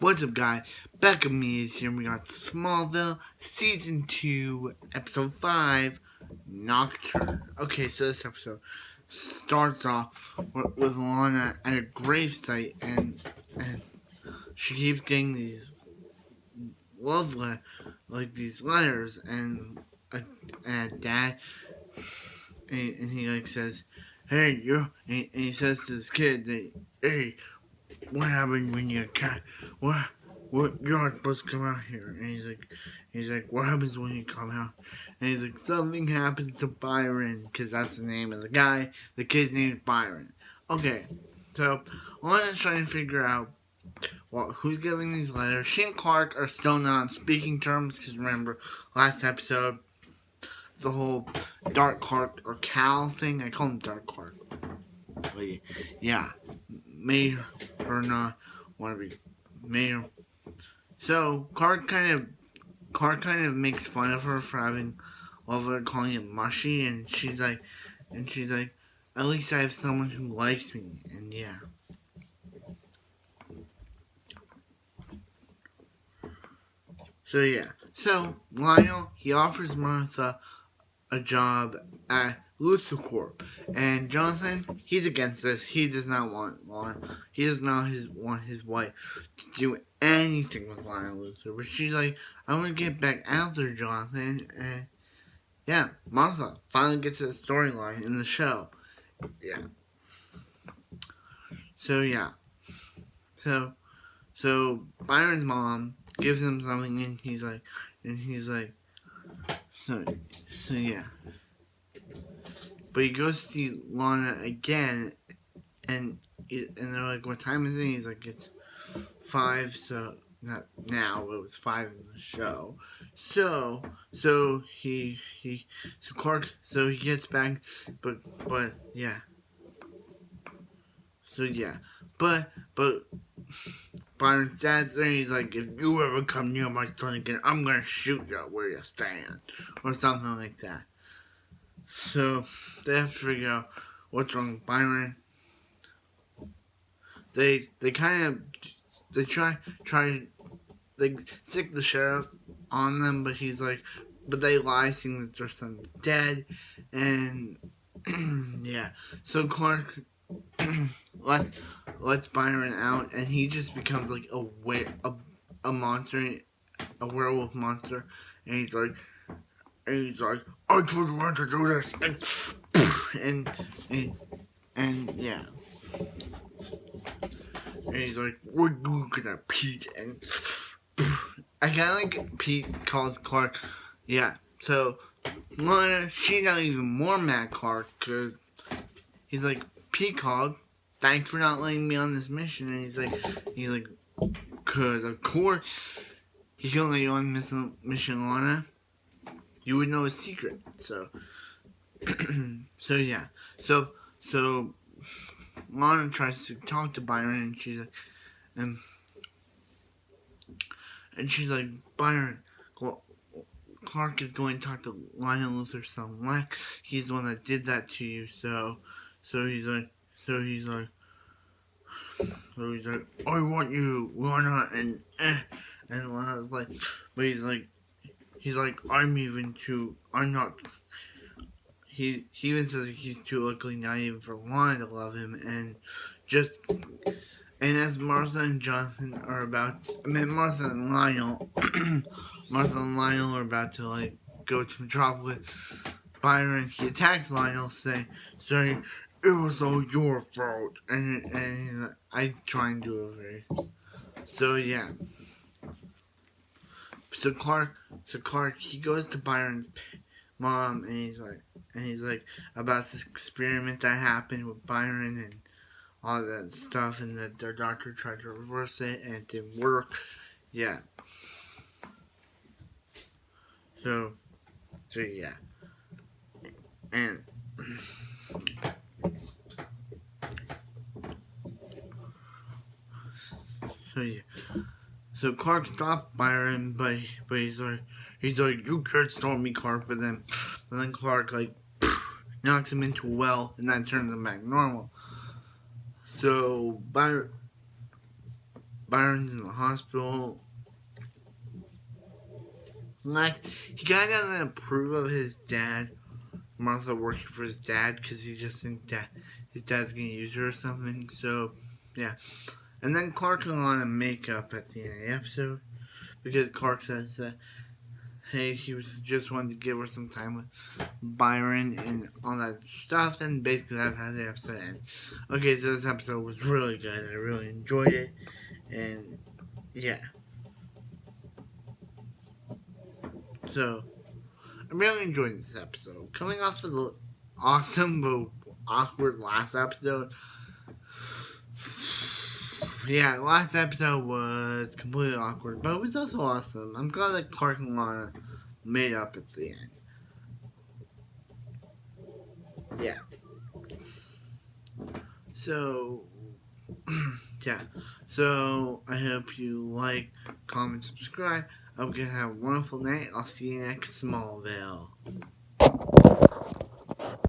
What's up, guys? Back with me is here. We got Smallville Season 2, Episode 5, Nocturne. Okay, so this episode starts off with Lana at a gravesite, and she keeps getting these these letters, and Dad, and he says, "Hey, and he says to this kid that, hey, what happened when you cat? What? You're not supposed to come out here." And he's like, what happens when you come out? And he's like, something happens to Byron, because that's the name of the guy. The kid's name is Byron. Okay, so Lana's trying to figure out who's giving these letters. She and Clark are still not on speaking terms, because remember, last episode, the whole Dark Clark or Cal thing. I call him Dark Clark. But yeah, may or not want to be mayor. So Clark kind of makes fun of her for having over calling it mushy, and she's like, at least I have someone who likes me, and yeah. So yeah, so Lionel, he offers Martha a job at Lucicorp, and Jonathan, he's against this. He does not want Lana. He does not want his wife to do anything with Lana Luthor. But she's like, I want to get back out there, Jonathan. And yeah, Martha finally gets a storyline in the show. Yeah. So yeah. So Byron's mom gives him something, and he's like, so yeah. But he goes to see Lana again, and they're like, what time is it? He's like, it's 5, so not now, it was 5 in the show. So Clark, so he gets back, but yeah. So yeah, but Byron's dad's there. He's like, if you ever come near my son again, I'm gonna shoot you where you stand, or something like that. So they have to figure out what's wrong with Byron. They try they stick the sheriff on them, but they lie, saying that their son's dead, and yeah. So Clark lets Byron out, and he just becomes like a monster, a werewolf monster, and he's like, I told you not to do this, and yeah. And he's like, we're gonna Pete, and I kinda like Pete calls Clark. Yeah, so Lana, she got even more mad Clark, because he's like, Pete called, thanks for not letting me on this mission. And he's like, cause of course he can let you on mission, Lana. You would know his secret. So so yeah. So Lana tries to talk to Byron, and she's like, Byron, Clark is going to talk to Lionel Luthor's son Lex. He's the one that did that to you. So he's like, I want you, Lana, and Lana's like, but he's like, I'm not. He even says he's too ugly not even for Lana to love him, and as Martha and Jonathan are about, Martha and Lionel, Martha and Lionel are about to like go to Metropolis. Byron, he attacks Lionel, saying it was all your fault, and he's like, I try and do it very. So yeah. So Clark, he goes to Byron's mom, and he's like about this experiment that happened with Byron and all that stuff, and that their doctor tried to reverse it and it didn't work. Yeah. So yeah. And so yeah. So Clark stopped Byron, but he's like, you can't stop me, Clark. But then Clark like knocks him into a well, and that turns him back normal. So Byron, Byron's in the hospital. Like, he kind of doesn't approve of his dad, Martha, working for his dad, because he just thinks that his dad's gonna use her or something. So, yeah. And then Clark and Lana make up at the end of the episode, because Clark says that, hey, he was just wanting to give her some time with Byron and all that stuff, and basically that's how the episode ends. Okay, so this episode was really good. I really enjoyed it, and yeah. So, I really enjoyed this episode. Coming off of the awesome but awkward last episode, yeah, last episode was completely awkward, but it was also awesome. I'm glad that Clark and Lana made up at the end. Yeah. So, yeah. So, I hope you like, comment, subscribe. I hope you have a wonderful night. I'll see you next Smallville.